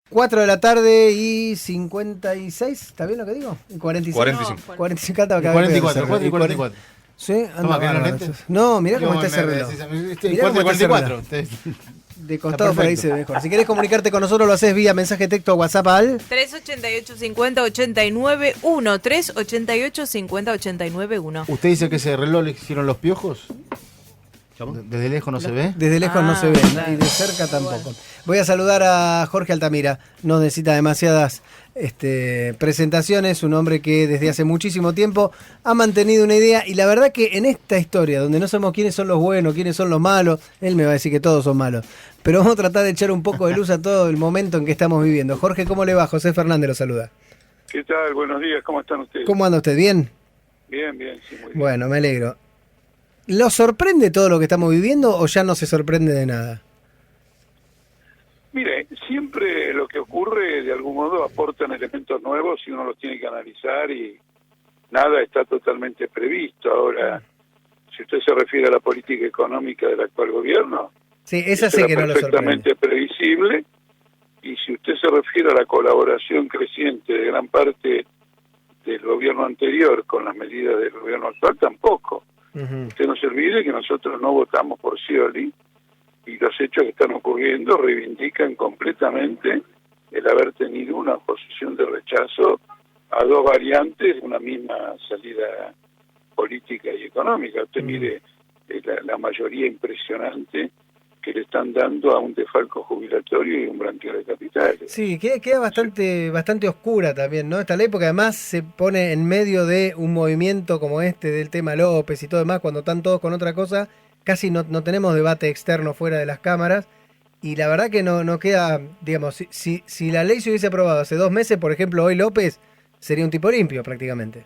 4 de la tarde y 56, ¿está bien lo que digo? 45. 45. 45, cantaba que 44, 4 y 44. Sí, anda Toma, ¿qué, los bárbaro. lentes? No, mirá cómo está ese reloj. Mirá cómo está ese reloj. De costado por ahí se ve mejor. Si querés comunicarte con nosotros, lo haces vía mensaje texto o WhatsApp al 388-50-89-1. 388-50-89-1. ¿Usted dice que ese reloj le hicieron los piojos? ¿Desde lejos no se ve? Desde lejos no se ve, claro. y de cerca tampoco. Voy a saludar a Jorge Altamira. No necesita demasiadas presentaciones. Un hombre que desde hace muchísimo tiempo ha mantenido una idea. Y la verdad que en esta historia, donde no sabemos quiénes son los buenos, quiénes son los malos, él me va a decir que todos son malos. Pero vamos a tratar de echar un poco de luz a todo el momento en que estamos viviendo. Jorge, ¿cómo le va? José Fernández lo saluda. ¿Qué tal? Buenos días, ¿cómo están ustedes? ¿Cómo anda usted? ¿Bien? Bien, sí, muy bien. Bueno, me alegro. ¿Lo sorprende todo lo que estamos viviendo o ya no se sorprende de nada? Mire, siempre lo que ocurre de algún modo aportan elementos nuevos y uno los tiene que analizar y nada está totalmente previsto. Ahora, si usted se refiere a la política económica del actual gobierno, Sí, esa eso sé era que no lo sorprende. perfectamente previsible, y si usted se refiere a la colaboración creciente de gran parte del gobierno anterior con las medidas del gobierno actual, tampoco. Ujú. Usted no se olvide que nosotros no votamos por Scioli y los hechos que están ocurriendo reivindican completamente el haber tenido una posición de rechazo a dos variantes de una misma salida política y económica. Usted mire la mayoría impresionante que le están dando a un defalco jubilatorio y un blanqueo de capitales. Sí, queda bastante oscura también, ¿no? Esta ley, porque además se pone en medio de un movimiento como este del tema López y todo demás, cuando están todos con otra cosa, casi no tenemos debate externo fuera de las cámaras, y la verdad que no queda, digamos, si la ley se hubiese aprobado hace 2 meses, por ejemplo, hoy López sería un tipo limpio prácticamente.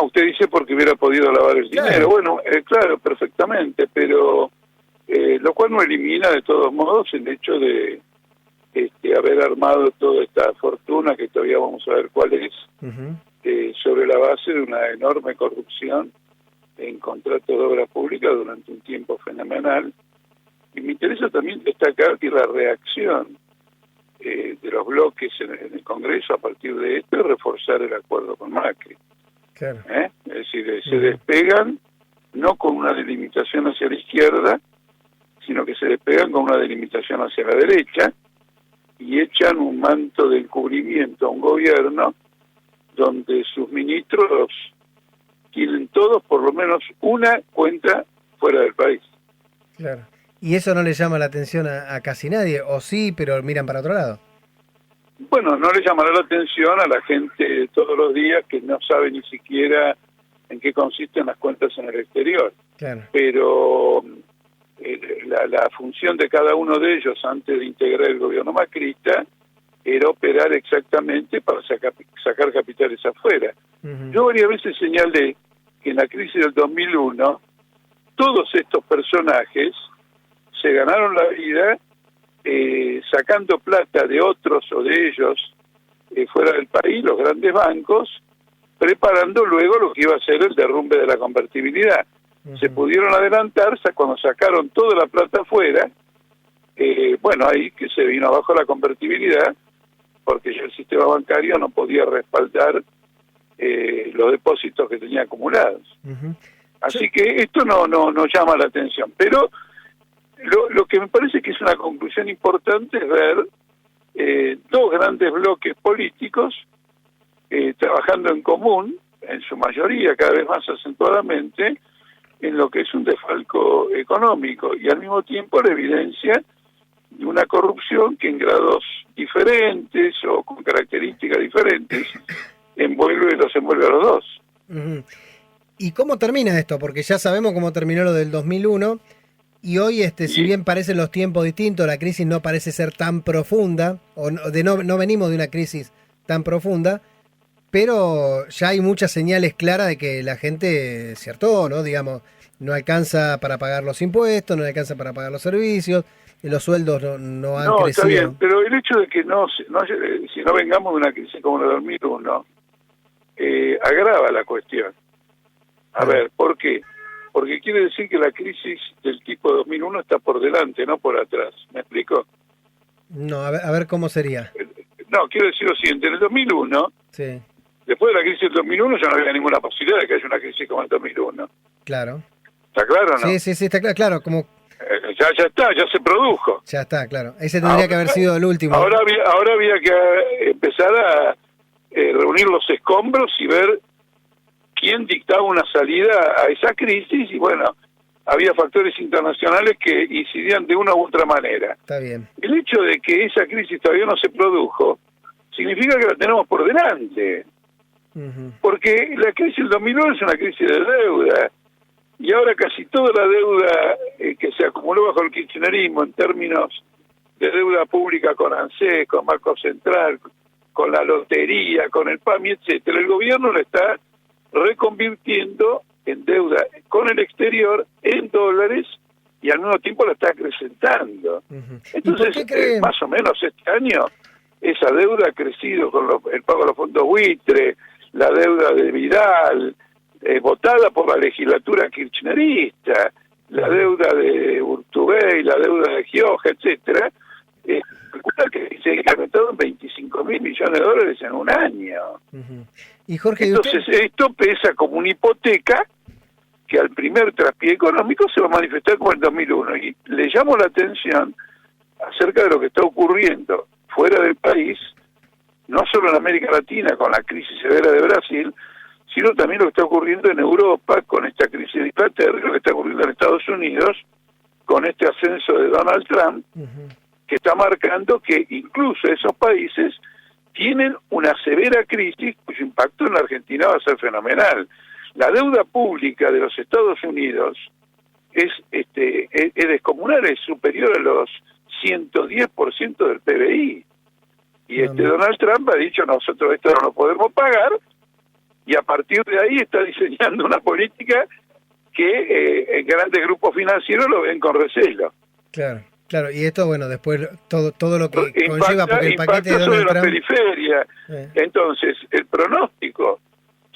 Usted dice porque hubiera podido lavar el Claro. dinero. Bueno, claro, perfectamente, pero lo cual no elimina de todos modos el hecho de haber armado toda esta fortuna, que todavía vamos a ver cuál es, Ujú. sobre la base de una enorme corrupción en contratos de obra pública durante un tiempo fenomenal. Y me interesa también destacar que la reacción de los bloques en el Congreso a partir de esto es reforzar el acuerdo con Macri. Claro. Es decir, se despegan no con una delimitación hacia la izquierda, sino que se despegan con una delimitación hacia la derecha y echan un manto de encubrimiento a un gobierno donde sus ministros tienen todos por lo menos una cuenta fuera del país. Claro. ¿Y eso no le llama la atención a casi nadie? ¿O sí, pero miran para otro lado? Bueno, no le llamará la atención a la gente todos los días que no sabe ni siquiera en qué consisten las cuentas en el exterior. Claro. Pero la función de cada uno de ellos antes de integrar el gobierno macrista era operar exactamente para sacar capitales afuera. Ujú. Yo varias veces señalé que en la crisis del 2001 todos estos personajes se ganaron la vida sacando plata de otros o de ellos fuera del país, los grandes bancos, preparando luego lo que iba a ser el derrumbe de la convertibilidad. Ujú. Se pudieron adelantar cuando sacaron toda la plata afuera, bueno, ahí que se vino abajo la convertibilidad, porque ya el sistema bancario no podía respaldar los depósitos que tenía acumulados. Ujú. Así que esto no llama la atención, pero lo que me parece que es una conclusión importante es ver dos grandes bloques políticos trabajando en común, en su mayoría cada vez más acentuadamente, en lo que es un desfalco económico y al mismo tiempo la evidencia de una corrupción que en grados diferentes o con características diferentes los envuelve a los dos. Ujú. ¿Y cómo termina esto? Porque ya sabemos cómo terminó lo del 2001 y hoy, si bien parecen los tiempos distintos, la crisis no parece ser tan profunda, o no venimos de una crisis tan profunda, pero ya hay muchas señales claras de que la gente se hartó, ¿no? Digamos, no alcanza para pagar los impuestos, no alcanza para pagar los servicios, los sueldos no han crecido. Está bien, pero el hecho de que si no vengamos de una crisis como la del 2001, agrava la cuestión. A ver, ¿por qué? Porque quiere decir que la crisis del tipo 2001 está por delante, no por atrás. ¿Me explico? No, a ver cómo sería. No, quiero decir lo siguiente, en el 2001, Sí, después de la crisis del 2001 ya no había ninguna posibilidad de que haya una crisis como el 2001. claro. ¿Está claro o no? Sí, está claro, claro, como Ya está, ya se produjo. ya está, claro. Ese tendría que haber sido el último. Ahora había que empezar a reunir los escombros y ver quién dictaba una salida a esa crisis, y bueno, había factores internacionales que incidían de una u otra manera. Está bien. El hecho de que esa crisis todavía no se produjo significa que la tenemos por delante, porque la crisis del 2001 es una crisis de deuda, y ahora casi toda la deuda que se acumuló bajo el kirchnerismo en términos de deuda pública con ANSES, con Banco Central, con la lotería, con el PAMI, etcétera, el gobierno la está reconvirtiendo en deuda con el exterior en dólares, y al mismo tiempo la está acrecentando. Entonces, más o menos este año, esa deuda ha crecido con el pago de los fondos buitre, la deuda de Vidal, votada por la legislatura kirchnerista, la deuda de Urtubey, la deuda de Gioja, etcétera, que se ha incrementado en 25.000 millones de dólares en un año. Y Jorge, entonces esto pesa como una hipoteca que al primer traspié económico se va a manifestar como el 2001, y le llamo la atención acerca de lo que está ocurriendo fuera del país, no solo en América Latina con la crisis severa de Brasil, sino también lo que está ocurriendo en Europa con esta crisis de Inglaterra, lo que está ocurriendo en Estados Unidos con este ascenso de Donald Trump, que está marcando que incluso esos países tienen una severa crisis cuyo impacto en la Argentina va a ser fenomenal. La deuda pública de los Estados Unidos es descomunal, es superior a los 110% del PBI. Y Donald Trump ha dicho, nosotros esto no lo podemos pagar, y a partir de ahí está diseñando una política que grandes grupos financieros lo ven con recelo. Claro, y esto, bueno, después todo lo que conlleva, porque el paquete de Donald sobre Trump... la periferia. Entonces, el pronóstico,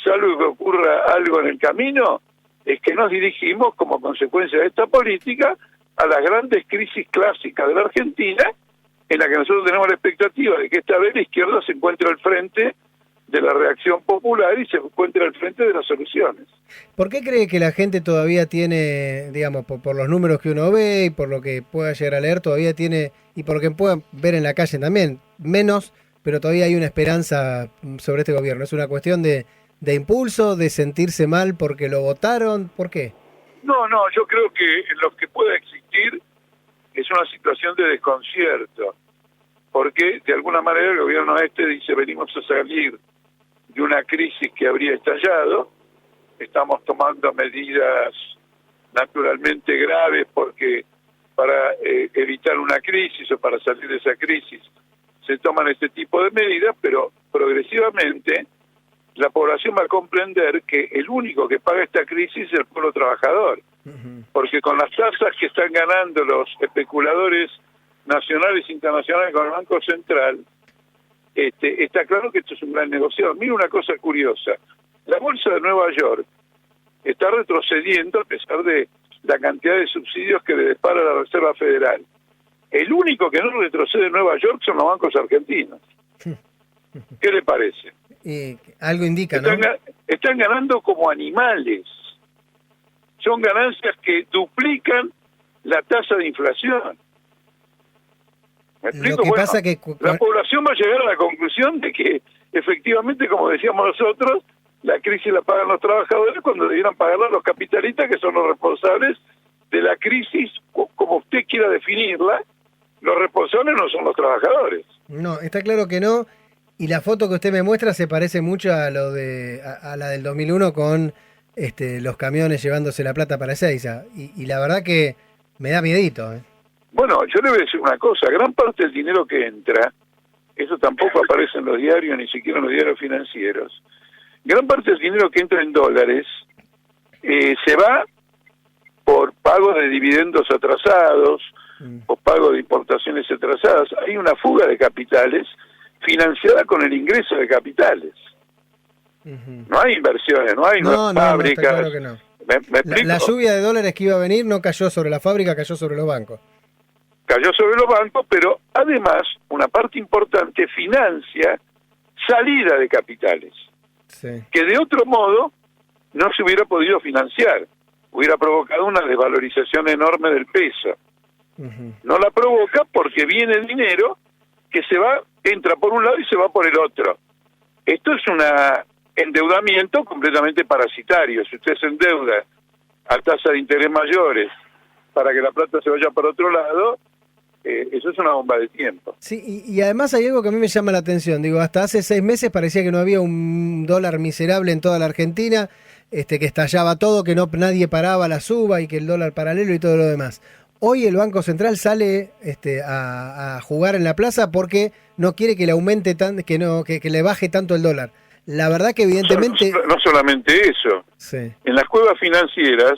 salvo que ocurra algo en el camino, es que nos dirigimos, como consecuencia de esta política, a las grandes crisis clásicas de la Argentina, en la que nosotros tenemos la expectativa de que esta vez la izquierda se encuentre al frente de la reacción popular y se encuentre al frente de las soluciones. ¿Por qué cree que la gente todavía tiene, digamos, por los números que uno ve y por lo que pueda llegar a leer, todavía tiene, y por lo que pueda ver en la calle también, menos, pero todavía hay una esperanza sobre este gobierno? ¿Es una cuestión de impulso, de sentirse mal porque lo votaron? ¿Por qué? No, yo creo que en lo que pueda existir es una situación de desconcierto, porque de alguna manera el gobierno dice, venimos a salir de una crisis que habría estallado, estamos tomando medidas naturalmente graves porque para evitar una crisis o para salir de esa crisis se toman este tipo de medidas, pero progresivamente la población va a comprender que el único que paga esta crisis es el pueblo trabajador, porque con las tasas que están ganando los especuladores nacionales e internacionales con el Banco Central, está claro que esto es un gran negocio. Mira una cosa curiosa, la bolsa de Nueva York está retrocediendo a pesar de la cantidad de subsidios que le depara la Reserva Federal. El único que no retrocede en Nueva York son los bancos argentinos. ¿Qué le parece? Algo indica, ¿no? Están ganando como animales. Son ganancias que duplican la tasa de inflación. ¿Me explico? Lo que pasa que la población va a llegar a la conclusión de que efectivamente, como decíamos nosotros, la crisis la pagan los trabajadores cuando debieran pagarla los capitalistas, que son los responsables de la crisis, como usted quiera definirla. Los responsables no son los trabajadores. No, está claro que no. Y la foto que usted me muestra se parece mucho a la del 2001 con los camiones llevándose la plata para Ezeiza. Y la verdad que me da miedito. Bueno, yo le voy a decir una cosa. Gran parte del dinero que entra, eso tampoco aparece en los diarios, ni siquiera en los diarios financieros. Gran parte del dinero que entra en dólares se va por pago de dividendos atrasados, o pago de importaciones atrasadas. Hay una fuga de capitales financiada con el ingreso de capitales. No hay inversiones, no hay fábricas. No, claro que no. ¿Me explico? La lluvia de dólares que iba a venir no cayó sobre la fábrica, cayó sobre los bancos. cayó sobre los bancos, pero además una parte importante financia salida de capitales, que de otro modo no se hubiera podido financiar, hubiera provocado una desvalorización enorme del peso. No la provoca porque viene dinero que se va, entra por un lado y se va por el otro. Esto es un endeudamiento completamente parasitario. Si usted se endeuda a tasa de interés mayores para que la plata se vaya para otro lado, eso es una bomba de tiempo. Sí, y además hay algo que a mí me llama la atención. Digo, hasta hace 6 meses parecía que no había un dólar miserable en toda la Argentina, que estallaba todo, que no nadie paraba la suba y que el dólar paralelo y todo lo demás. Hoy el Banco Central sale a jugar en la plaza porque no quiere que le aumente que le baje tanto el dólar. La verdad que evidentemente... No solamente eso. Sí. En las cuevas financieras,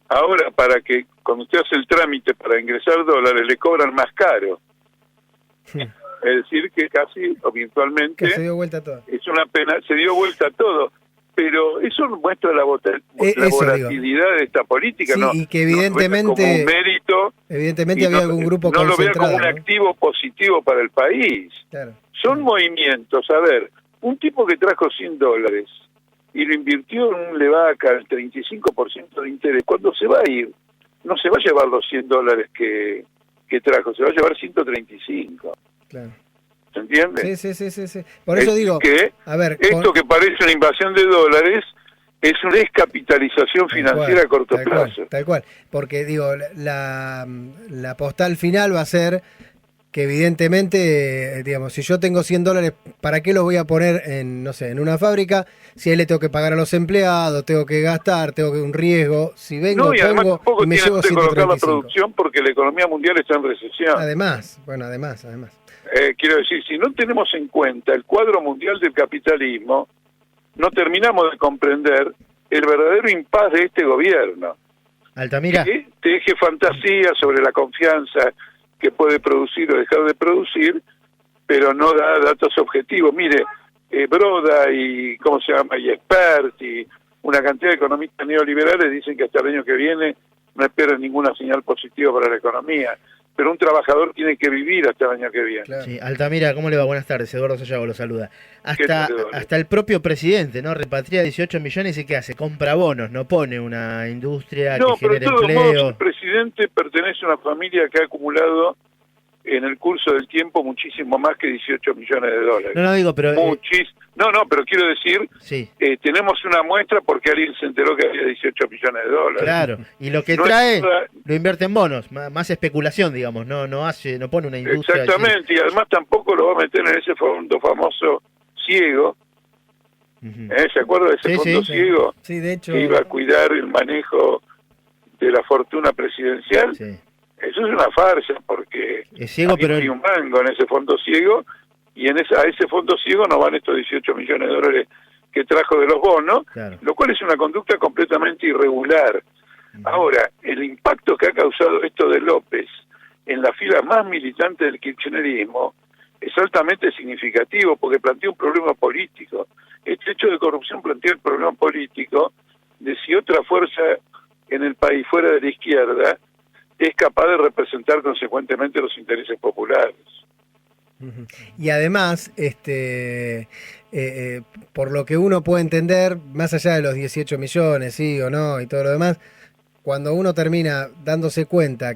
ahora para que cuando usted hace el trámite para ingresar dólares le cobran más caro. Es decir, que casi o virtualmente... Que se dio vuelta todo. Es una pena, se dio vuelta todo. Pero eso muestra la volatilidad de esta política, sí, ¿no? Y que evidentemente... No como un mérito. Evidentemente había algún grupo no lo vea como un ¿no? activo positivo para el país. Claro. Son movimientos, a ver, un tipo que trajo $100 y lo invirtió en un Levaca al 35% de interés, cuando se va a ir, no se va a llevar los $100 que trajo, se va a llevar 135. Claro. ¿Se entiende? Sí. Por eso digo, que a ver, esto que parece una invasión de dólares es una descapitalización financiera a corto plazo. Tal cual, porque digo, la postal final va a ser que evidentemente, digamos, si yo tengo $100, ¿para qué los voy a poner en, no sé, en una fábrica? Si ahí le tengo que pagar a los empleados, tengo que gastar, tengo que un riesgo. Si vengo, no, y además pongo tampoco y me tiene llevo que colocar la 135. producción porque la economía mundial está en recesión. Además. Quiero decir, si no tenemos en cuenta el cuadro mundial del capitalismo, no terminamos de comprender el verdadero impas de este gobierno. Altamira. Que teje fantasía sobre la confianza que puede producir o dejar de producir, pero no da datos objetivos. Mire, Broda y, ¿cómo se llama? Y Expert y una cantidad de economistas neoliberales dicen que hasta el año que viene no esperan ninguna señal positiva para la economía. Pero un trabajador tiene que vivir hasta el año que viene. Claro. Sí, Altamira, ¿cómo le va? Buenas tardes, Eduardo Sayago lo saluda. Hasta el propio presidente, ¿no? Repatria 18 millones y ¿qué hace? Compra bonos, no pone una industria que genere empleo. De todos modos, el presidente pertenece a una familia que ha acumulado en el curso del tiempo muchísimo más que 18 millones de dólares. No digo, pero... pero quiero decir, sí. Tenemos una muestra porque alguien se enteró que había 18 millones de dólares. Claro, y lo que trae lo invierte en bonos, más especulación, digamos, no pone una industria... Exactamente, y además tampoco lo va a meter en ese fondo famoso ciego. ¿Se acuerda de ese fondo ciego? Sí, de hecho... Que iba a cuidar el manejo de la fortuna presidencial. Sí. Eso es una farsa, porque es ciego, pero... hay un mango en ese fondo ciego, y a ese fondo ciego no van estos 18 millones de dólares que trajo de los bonos, claro. Lo cual es una conducta completamente irregular. Ahora, el impacto que ha causado esto de López en la fila más militante del kirchnerismo es altamente significativo, porque plantea un problema político. Este hecho de corrupción plantea el problema político de si otra fuerza en el país fuera de la izquierda es capaz de representar consecuentemente los intereses populares. Y además, por lo que uno puede entender, más allá de los 18 millones, sí o no, y todo lo demás, cuando uno termina dándose cuenta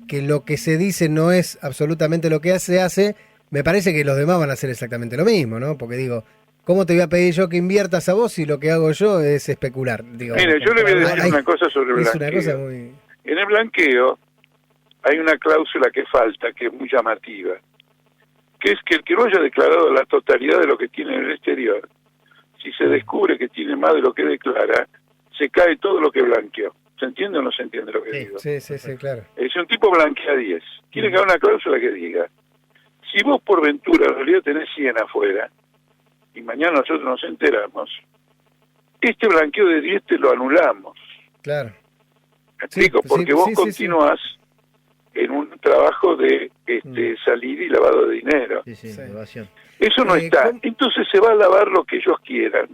que lo que se dice no es absolutamente lo que se hace, me parece que los demás van a hacer exactamente lo mismo, ¿no? Porque digo, ¿cómo te voy a pedir yo que inviertas a vos si lo que hago yo es especular? Digo, mire, yo le voy a decir una cosa sobre el blanqueo. Una cosa muy... En el blanqueo hay una cláusula que falta, que es muy llamativa, que es que el que no haya declarado la totalidad de lo que tiene en el exterior, si se descubre que tiene más de lo que declara, se cae todo lo que blanqueó. ¿Se entiende o no se entiende lo que digo? Sí, claro. Es un tipo blanquea 10. Quiere que haga una cláusula que diga, si vos por ventura en realidad tenés 100 afuera, y mañana nosotros nos enteramos, este blanqueo de 10 te lo anulamos. Claro. ¿Me explico? Porque vos continuás en un trabajo de salir y lavado de dinero. Evasión. Eso no está. Entonces se va a lavar lo que ellos quieran.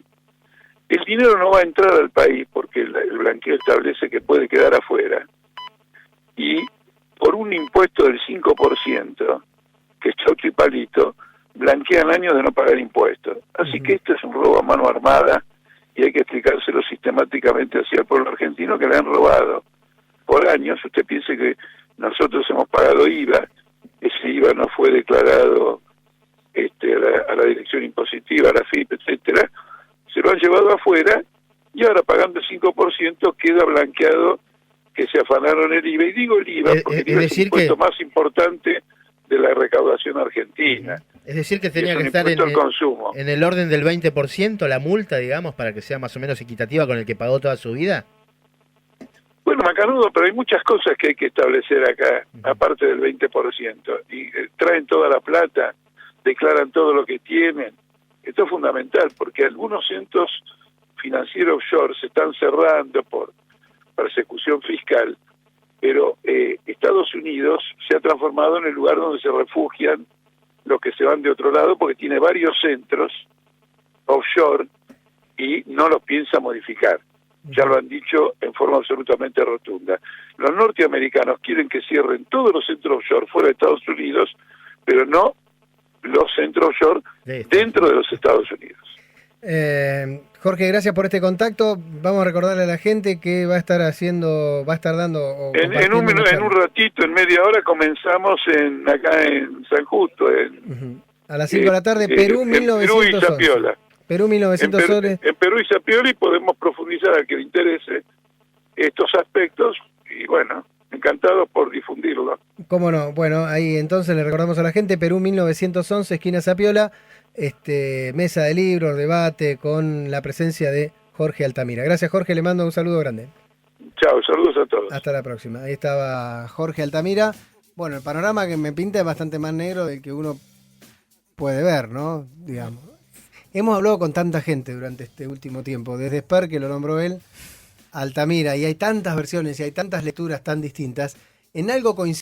El dinero no va a entrar al país porque el blanqueo establece que puede quedar afuera. Y por un impuesto del 5%, que es chaucho y palito, blanquean años de no pagar impuestos. Así que esto es un robo a mano armada y hay que explicárselo sistemáticamente hacia el pueblo argentino, que le han robado por años. Usted piense que nosotros hemos pagado IVA, ese IVA no fue declarado a la dirección impositiva, a la FIP, etcétera, se lo han llevado afuera y ahora pagando el 5% queda blanqueado que se afanaron el IVA. Y digo el IVA porque el IVA es el impuesto más importante de la recaudación argentina. Es decir, que tenía que estar en el orden del 20% la multa, digamos, para que sea más o menos equitativa con el que pagó toda su vida. Bueno, Macanudo, pero hay muchas cosas que hay que establecer acá, aparte del 20%. Y traen toda la plata, declaran todo lo que tienen. Esto es fundamental, porque algunos centros financieros offshore se están cerrando por persecución fiscal, pero Estados Unidos se ha transformado en el lugar donde se refugian los que se van de otro lado, porque tiene varios centros offshore y no los piensa modificar. Ya lo han dicho en forma absolutamente rotunda. Los norteamericanos quieren que cierren todos los centros offshore fuera de Estados Unidos, pero no los centros offshore dentro de los Estados Unidos. Jorge, gracias por este contacto. Vamos a recordarle a la gente que va a estar dando... En un ratito, en media hora, comenzamos acá en San Justo. A las 5 de la tarde, Perú 1911. Perú y Zapiola. Perú 1911. En Perú y Zapiola, y podemos profundizar al que le interese estos aspectos. Y bueno, encantados por difundirlo. ¿Cómo no? Bueno, ahí entonces le recordamos a la gente, Perú 1911, esquina Zapiola, mesa de libros, debate con la presencia de Jorge Altamira. Gracias, Jorge, le mando un saludo grande. Chao, saludos a todos. Hasta la próxima. Ahí estaba Jorge Altamira. Bueno, el panorama que me pinta es bastante más negro del que uno puede ver, ¿no? Digamos. Hemos hablado con tanta gente durante este último tiempo, desde Sper, que lo nombró él, Altamira, y hay tantas versiones y hay tantas lecturas tan distintas. En algo coincide.